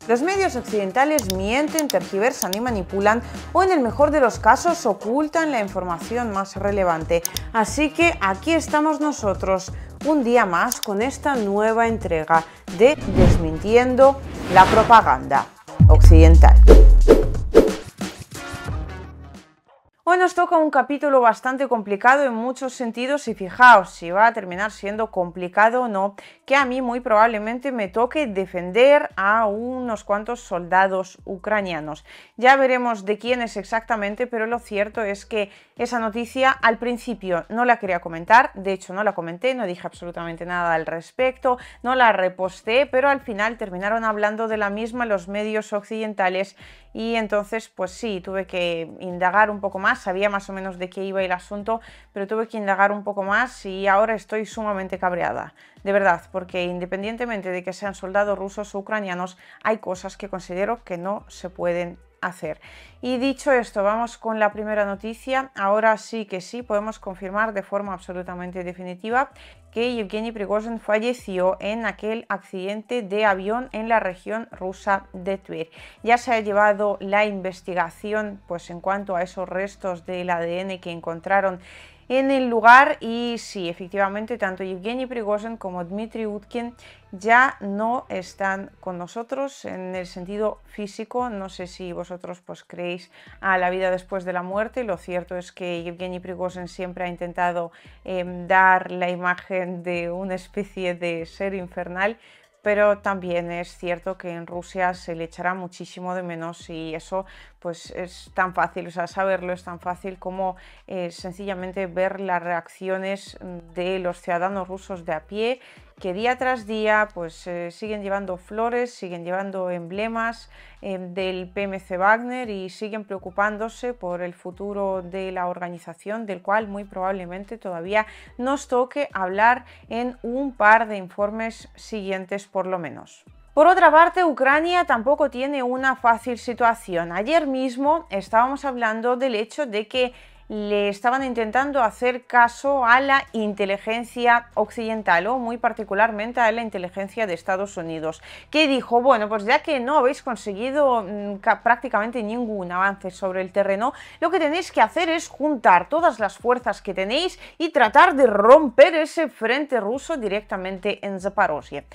Los medios occidentales mienten, tergiversan y manipulan, o en el mejor de los casos ocultan la información más relevante. Así que aquí estamos nosotros, un día más, con esta nueva entrega de Desmintiendo la propaganda occidental. Hoy nos toca un capítulo bastante complicado en muchos sentidos y fijaos si va a terminar siendo complicado o no, que a mí muy probablemente me toque defender a unos cuantos soldados ucranianos. Ya veremos de quiénes exactamente, pero lo cierto es que esa noticia al principio no la quería comentar, de hecho no la comenté, no dije absolutamente nada al respecto, no la reposté, pero al final terminaron hablando de la misma los medios occidentales y entonces pues sí, tuve que indagar un poco más, sabía más o menos de qué iba el asunto, pero tuve que indagar un poco más y ahora estoy sumamente cabreada, de verdad, porque independientemente de que sean soldados rusos o ucranianos, hay cosas que considero que no se pueden hacer. Y dicho esto, vamos con la primera noticia. Ahora sí que sí, podemos confirmar de forma absolutamente definitiva que Yevgeny Prigozhin falleció en aquel accidente de avión en la región rusa de Tver. Ya se ha llevado la investigación pues en cuanto a esos restos del ADN que encontraron en el lugar y sí, efectivamente, tanto Yevgeny Prigozhin como Dmitry Utkin ya no están con nosotros en el sentido físico. No sé si vosotros pues creéis a la vida después de la muerte. Lo cierto es que Yevgeny Prigozhin siempre ha intentado dar la imagen de una especie de ser infernal, pero también es cierto que en Rusia se le echará muchísimo de menos y eso pues es tan fácil, o sea, saberlo es tan fácil como sencillamente ver las reacciones de los ciudadanos rusos de a pie que día tras día pues siguen llevando flores, siguen llevando emblemas del PMC Wagner y siguen preocupándose por el futuro de la organización, del cual muy probablemente todavía nos toque hablar en un par de informes siguientes por lo menos. Por otra parte, Ucrania tampoco tiene una fácil situación. Ayer mismo estábamos hablando del hecho de que le estaban intentando hacer caso a la inteligencia occidental o muy particularmente a la inteligencia de Estados Unidos, que dijo, bueno, pues ya que no habéis conseguido prácticamente ningún avance sobre el terreno, lo que tenéis que hacer es juntar todas las fuerzas que tenéis y tratar de romper ese frente ruso directamente en Zaporozhye.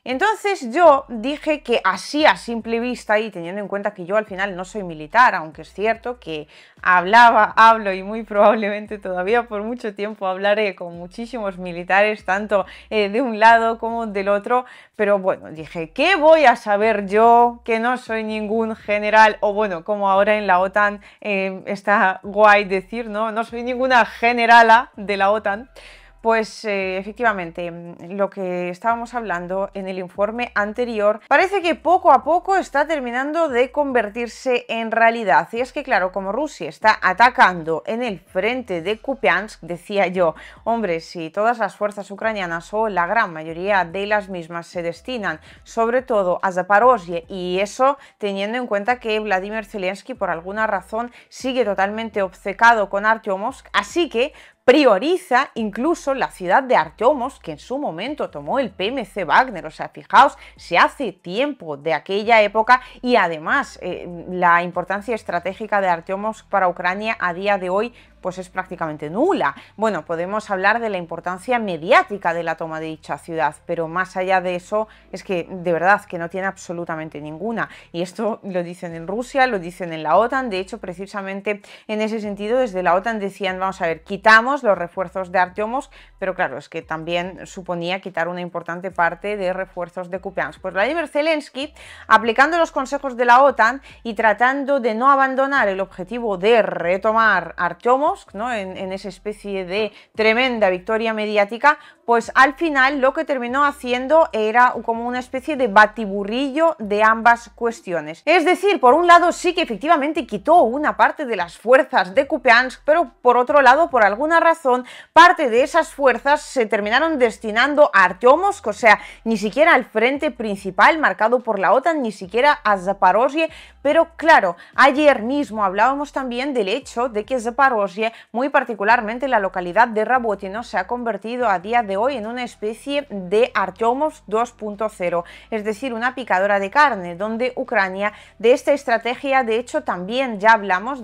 Entonces yo dije que así a simple vista y teniendo en cuenta que yo al final no soy militar, aunque es cierto que hablo y muy probablemente todavía por mucho tiempo hablaré con muchísimos militares, tanto de un lado como del otro, pero bueno, dije, ¿qué voy a saber yo que no soy ningún general? O bueno, como ahora en la OTAN está guay decir, ¿no? No soy ninguna generala de la OTAN. Pues efectivamente, lo que estábamos hablando en el informe anterior parece que poco a poco está terminando de convertirse en realidad. Y es que claro, como Rusia está atacando en el frente de Kupiansk, decía yo, hombre, si todas las fuerzas ucranianas o la gran mayoría de las mismas se destinan sobre todo a Zaporozhye, y eso teniendo en cuenta que Vladimir Zelensky por alguna razón sigue totalmente obcecado con Artyomovsk, así que prioriza incluso la ciudad de Artyomovsk, que en su momento tomó el PMC Wagner. O sea, fijaos, se hace tiempo de aquella época y además la importancia estratégica de Artyomovsk para Ucrania a día de hoy pues es prácticamente nula. Bueno, podemos hablar de la importancia mediática de la toma de dicha ciudad, pero más allá de eso es que de verdad que no tiene absolutamente ninguna. Y esto lo dicen en Rusia, lo dicen en la OTAN. De hecho, precisamente en ese sentido, desde la OTAN decían, vamos a ver, quitamos los refuerzos de Artyomovsk, pero claro, es que también suponía quitar una importante parte de refuerzos de Kupiansk. Pues Vladimir Zelensky, aplicando los consejos de la OTAN y tratando de no abandonar el objetivo de retomar Artyomovsk, ¿no? en esa especie de tremenda victoria mediática, pues al final lo que terminó haciendo era como una especie de batiburrillo de ambas cuestiones. Es decir, por un lado sí que efectivamente quitó una parte de las fuerzas de Kupiansk, pero por otro lado, por alguna razón, parte de esas fuerzas se terminaron destinando a Artyomovsk, o sea, ni siquiera al frente principal marcado por la OTAN, ni siquiera a Zaporozhye, pero claro, ayer mismo hablábamos también del hecho de que Zaporozhye Zaporozhye, muy particularmente la localidad de Rabotino, se ha convertido a día de hoy en una especie de Artyomovsk 2.0, es decir, una picadora de carne, donde Ucrania, de esta estrategia, de hecho, también ya hablamos,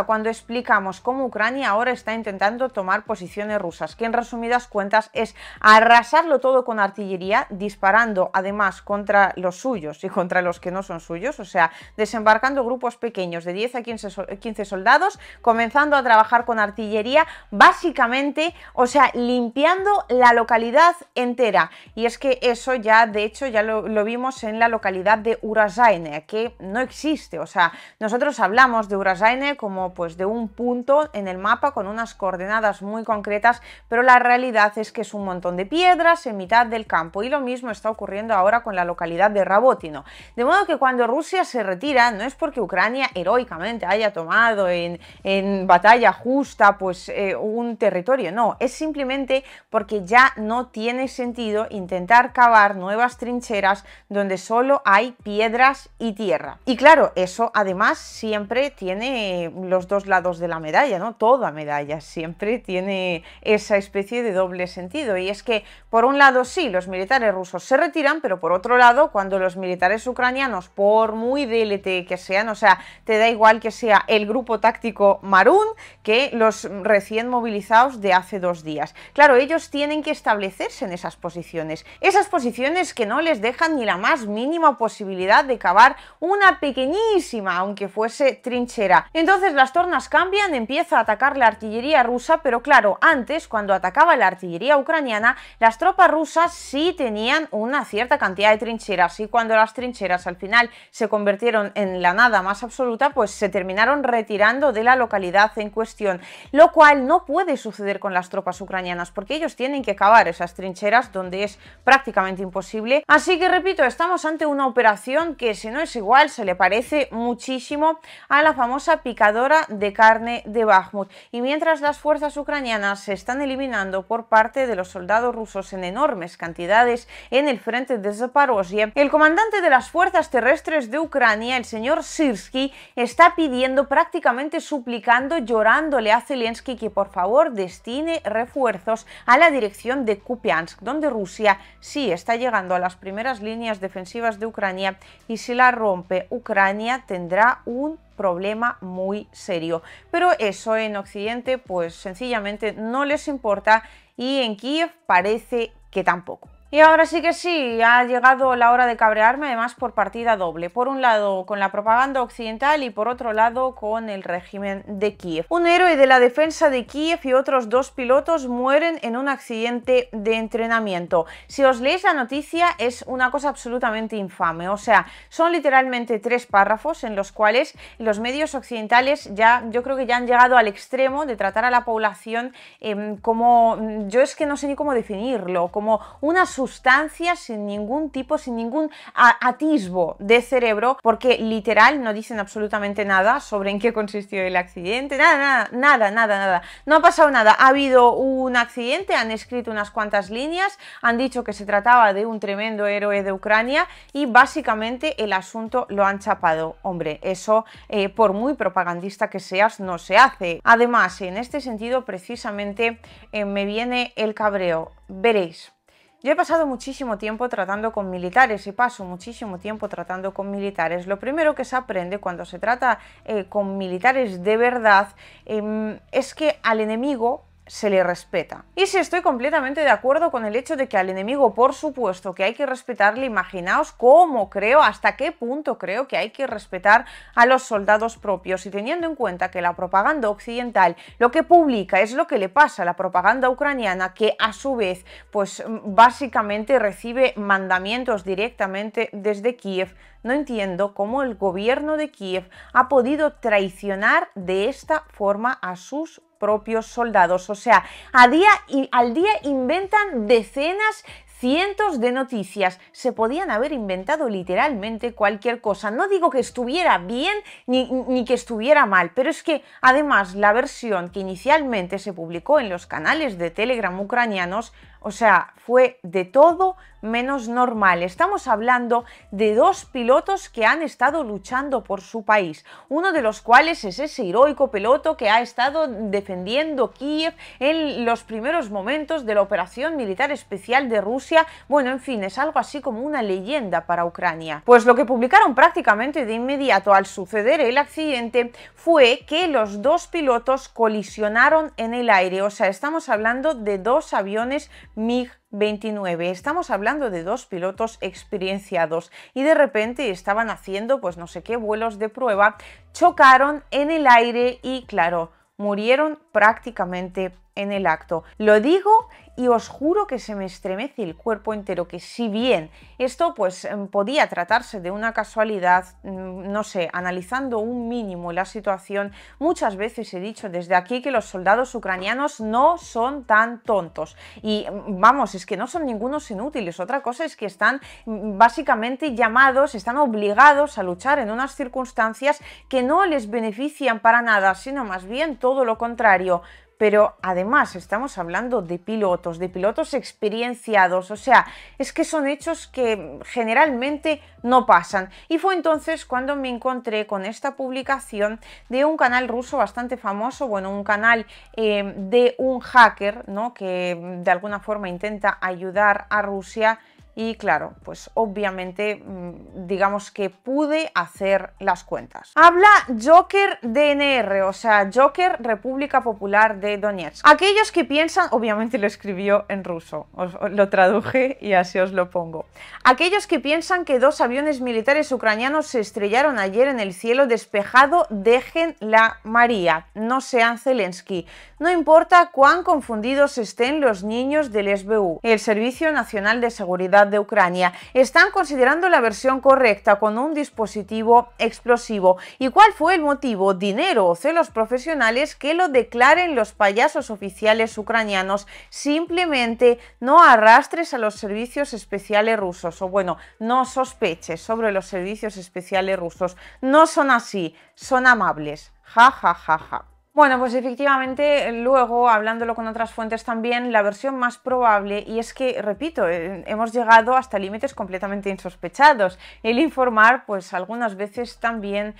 cuando explicamos cómo Ucrania ahora está intentando tomar posiciones rusas, que en resumidas cuentas es arrasarlo todo con artillería, disparando además contra los suyos y contra los que no son suyos, o sea, desembarcando grupos pequeños de 10 a 15 soldados, comenzando a trabajar con artillería, básicamente, o sea, limpiando la localidad entera. Y es que eso ya, de hecho, ya lo vimos en la localidad de Urazaine, que no existe, o sea, nosotros hablamos de Urazaine como pues de un punto en el mapa con unas coordenadas muy concretas, pero la realidad es que es un montón de piedras en mitad del campo, y lo mismo está ocurriendo ahora con la localidad de Rabotino. De modo que cuando Rusia se retira, no es porque Ucrania heroicamente haya tomado en batalla justa pues un territorio, no, es simplemente porque ya no tiene sentido intentar cavar nuevas trincheras donde solo hay piedras y tierra. Y claro, eso además siempre tiene los dos lados de la medalla, ¿no? Toda medalla siempre tiene esa especie de doble sentido, y es que por un lado sí, los militares rusos se retiran, pero por otro lado, cuando los militares ucranianos, por muy DLT que sean, o sea, te da igual que sea el grupo táctico Marún que los recién movilizados de hace 2 días. Claro, ellos tienen que establecerse en esas posiciones que no les dejan ni la más mínima posibilidad de cavar una pequeñísima, aunque fuese trinchera. Entonces las tornas cambian, empieza a atacar la artillería rusa, pero claro, antes, cuando atacaba la artillería ucraniana, las tropas rusas sí tenían una cierta cantidad de trincheras, y cuando las trincheras al final se convirtieron en la nada más absoluta, pues se terminaron retirando de la localidad en cuestión, lo cual no puede suceder con las tropas ucranianas, porque ellos tienen que cavar esas trincheras donde es prácticamente imposible. Así que repito, estamos ante una operación que, si no es igual, se le parece muchísimo a la famosa picadora de carne de Bakhmut, y mientras las fuerzas ucranianas se están eliminando por parte de los soldados rusos en enormes cantidades en el frente de Zaporozhye, el comandante de las fuerzas terrestres de Ucrania, el señor Syrsky, está pidiendo, prácticamente suplicando, llorándole a Zelensky que por favor destine refuerzos a la dirección de Kupiansk, donde Rusia sí está llegando a las primeras líneas defensivas de Ucrania, y si la rompe, Ucrania tendrá un problema muy serio. Pero eso en Occidente pues sencillamente no les importa, y en Kiev parece que tampoco. Y ahora sí que sí, ha llegado la hora de cabrearme, además por partida doble. Por un lado con la propaganda occidental y por otro lado con el régimen de Kiev. Un héroe de la defensa de Kiev y otros 2 pilotos mueren en un accidente de entrenamiento. Si os leéis la noticia es una cosa absolutamente infame. O sea, son literalmente 3 párrafos en los cuales los medios occidentales yo creo que ya han llegado al extremo de tratar a la población como, yo es que no sé ni cómo definirlo, como una sustancias sin ningún tipo, sin ningún atisbo de cerebro, porque literal no dicen absolutamente nada sobre en qué consistió el accidente, nada. No ha pasado nada, ha habido un accidente, han escrito unas cuantas líneas, han dicho que se trataba de un tremendo héroe de Ucrania y básicamente el asunto lo han chapado. Hombre, eso por muy propagandista que seas no se hace. Además, en este sentido precisamente me viene el cabreo. Veréis. Yo he pasado muchísimo tiempo tratando con militares y paso muchísimo tiempo tratando con militares. Lo primero que se aprende cuando se trata con militares de verdad es que al enemigo se le respeta. Y si estoy completamente de acuerdo con el hecho de que al enemigo, por supuesto, que hay que respetarle, imaginaos cómo creo, hasta qué punto creo que hay que respetar a los soldados propios, y teniendo en cuenta que la propaganda occidental lo que publica es lo que le pasa a la propaganda ucraniana, que a su vez, pues básicamente recibe mandamientos directamente desde Kiev, no entiendo cómo el gobierno de Kiev ha podido traicionar de esta forma a sus propios soldados. O sea, al día inventan decenas, cientos de noticias. Se podían haber inventado literalmente cualquier cosa. No digo que estuviera bien ni que estuviera mal, pero es que además la versión que inicialmente se publicó en los canales de Telegram ucranianos, O sea, fue de todo menos normal. Estamos hablando de dos pilotos que han estado luchando por su país, uno de los cuales es ese heroico piloto que ha estado defendiendo Kiev en los primeros momentos de la operación militar especial de Rusia. Bueno, en fin, es algo así como una leyenda para Ucrania. Pues lo que publicaron prácticamente de inmediato al suceder el accidente fue que los dos pilotos colisionaron en el aire. O sea, estamos hablando de dos aviones MiG-29. Estamos hablando de dos pilotos experienciados y de repente estaban haciendo pues no sé qué vuelos de prueba, chocaron en el aire y claro, murieron prácticamente en el acto. Lo digo y os juro que se me estremece el cuerpo entero, que si bien esto pues podía tratarse de una casualidad, no sé, analizando un mínimo la situación, muchas veces he dicho desde aquí que los soldados ucranianos no son tan tontos y vamos, es que no son ningunos inútiles. Otra cosa es que están básicamente llamados, están obligados a luchar en unas circunstancias que no les benefician para nada, sino más bien todo lo contrario. Pero además estamos hablando de pilotos experienciados, o sea, es que son hechos que generalmente no pasan. Y fue entonces cuando me encontré con esta publicación de un canal ruso bastante famoso, bueno, un canal de un hacker, ¿no?, que de alguna forma intenta ayudar a Rusia. Y claro, pues obviamente digamos que pude hacer las cuentas. Habla Joker DNR, o sea, Joker República Popular de Donetsk. Aquellos que piensan, obviamente lo escribió en ruso, os lo traduje y así os lo pongo. Aquellos que piensan que dos aviones militares ucranianos se estrellaron ayer en el cielo despejado, dejen la María, no sean Zelensky. No importa cuán confundidos estén los niños del SBU, el Servicio Nacional de Seguridad de Ucrania, están considerando la versión correcta con un dispositivo explosivo. ¿Y cuál fue el motivo? Dinero o celos profesionales, que lo declaren los payasos oficiales ucranianos. Simplemente no arrastres a los servicios especiales rusos, o bueno, no sospeches sobre los servicios especiales rusos. No son así, son amables. Ja, ja, ja, ja. Bueno, pues efectivamente, luego, hablándolo con otras fuentes también, la versión más probable, y es que, repito, hemos llegado hasta límites completamente insospechados. El informar, pues algunas veces también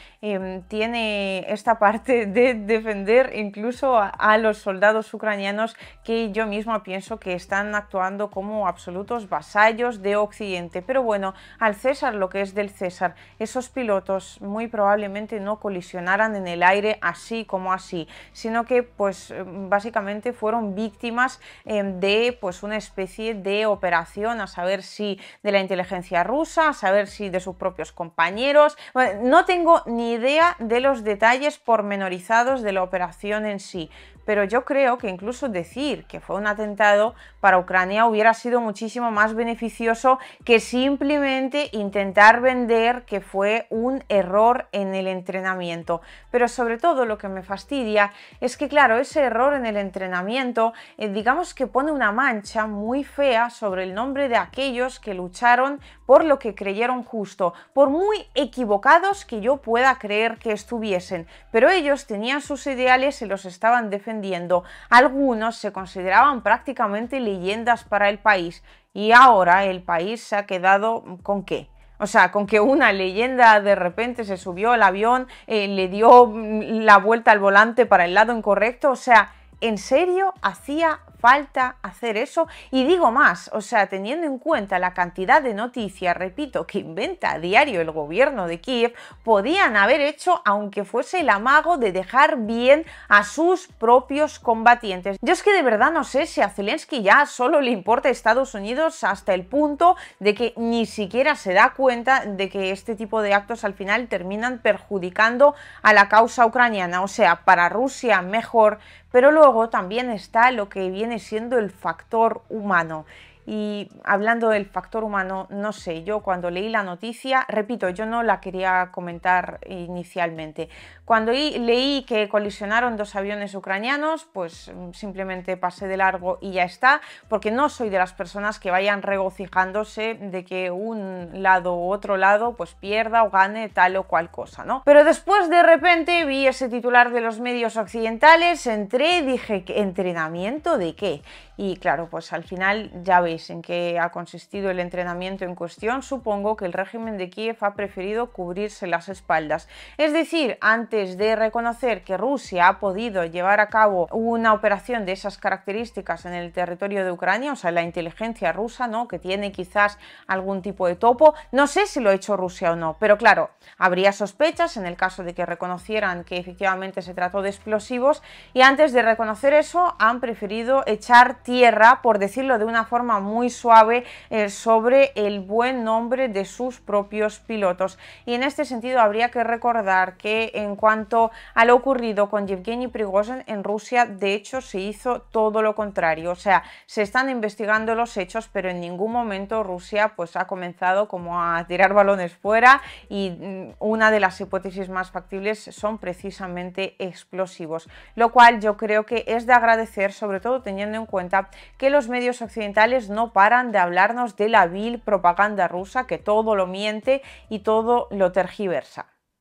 tiene esta parte de defender incluso a los soldados ucranianos, que yo misma pienso que están actuando como absolutos vasallos de Occidente. Pero bueno, al César lo que es del César. Esos pilotos muy probablemente no colisionaran en el aire así como así, sino que pues básicamente fueron víctimas de pues una especie de operación, a saber si de la inteligencia rusa, a saber si de sus propios compañeros. Bueno, no tengo ni idea de los detalles pormenorizados de la operación en sí, pero yo creo que incluso decir que fue un atentado para Ucrania hubiera sido muchísimo más beneficioso que simplemente intentar vender que fue un error en el entrenamiento. Pero sobre todo lo que me fastidia es que, claro, ese error en el entrenamiento, digamos que pone una mancha muy fea sobre el nombre de aquellos que lucharon por lo que creyeron justo, por muy equivocados que yo pueda creer que estuviesen, pero ellos tenían sus ideales y los estaban defendiendo. Algunos se consideraban prácticamente leyendas para el país y ahora el país se ha quedado ¿con qué? O sea, con que una leyenda de repente se subió al avión, le dio la vuelta al volante para el lado incorrecto. O sea, ¿en serio hacía falta hacer eso? Y digo más, o sea, teniendo en cuenta la cantidad de noticias, repito, que inventa a diario el gobierno de Kiev, podían haber hecho, aunque fuese el amago de dejar bien a sus propios combatientes. Yo es que de verdad no sé si a Zelensky ya solo le importa Estados Unidos, hasta el punto de que ni siquiera se da cuenta de que este tipo de actos al final terminan perjudicando a la causa ucraniana. O sea, para Rusia mejor, pero luego también está lo que viene siendo el factor humano. Y hablando del factor humano, no sé, yo cuando leí la noticia, repito, yo no la quería comentar inicialmente. Cuando leí que colisionaron dos aviones ucranianos, pues simplemente pasé de largo y ya está, porque no soy de las personas que vayan regocijándose de que un lado u otro lado pues pierda o gane tal o cual cosa, ¿no? Pero después de repente vi ese titular de los medios occidentales, entré y dije, ¿entrenamiento de qué? Y claro, pues al final ya veis en qué ha consistido el entrenamiento en cuestión. Supongo que el régimen de Kiev ha preferido cubrirse las espaldas. Es decir, antes de reconocer que Rusia ha podido llevar a cabo una operación de esas características en el territorio de Ucrania, o sea, la inteligencia rusa, ¿no?, que tiene quizás algún tipo de topo, no sé si lo ha hecho Rusia o no, pero claro, habría sospechas en el caso de que reconocieran que efectivamente se trató de explosivos, y antes de reconocer eso han preferido echar tierra, por decirlo de una forma muy suave, sobre el buen nombre de sus propios pilotos. Y en este sentido habría que recordar que en cuanto a lo ocurrido con Yevgeny Prigozhin en Rusia, de hecho se hizo todo lo contrario, o sea, se están investigando los hechos, pero en ningún momento Rusia pues ha comenzado como a tirar balones fuera, y una de las hipótesis más factibles son precisamente explosivos, lo cual yo creo que es de agradecer, sobre todo teniendo en cuenta que los medios occidentales no paran de hablarnos de la vil propaganda rusa, que todo lo miente y todo lo tergiversa.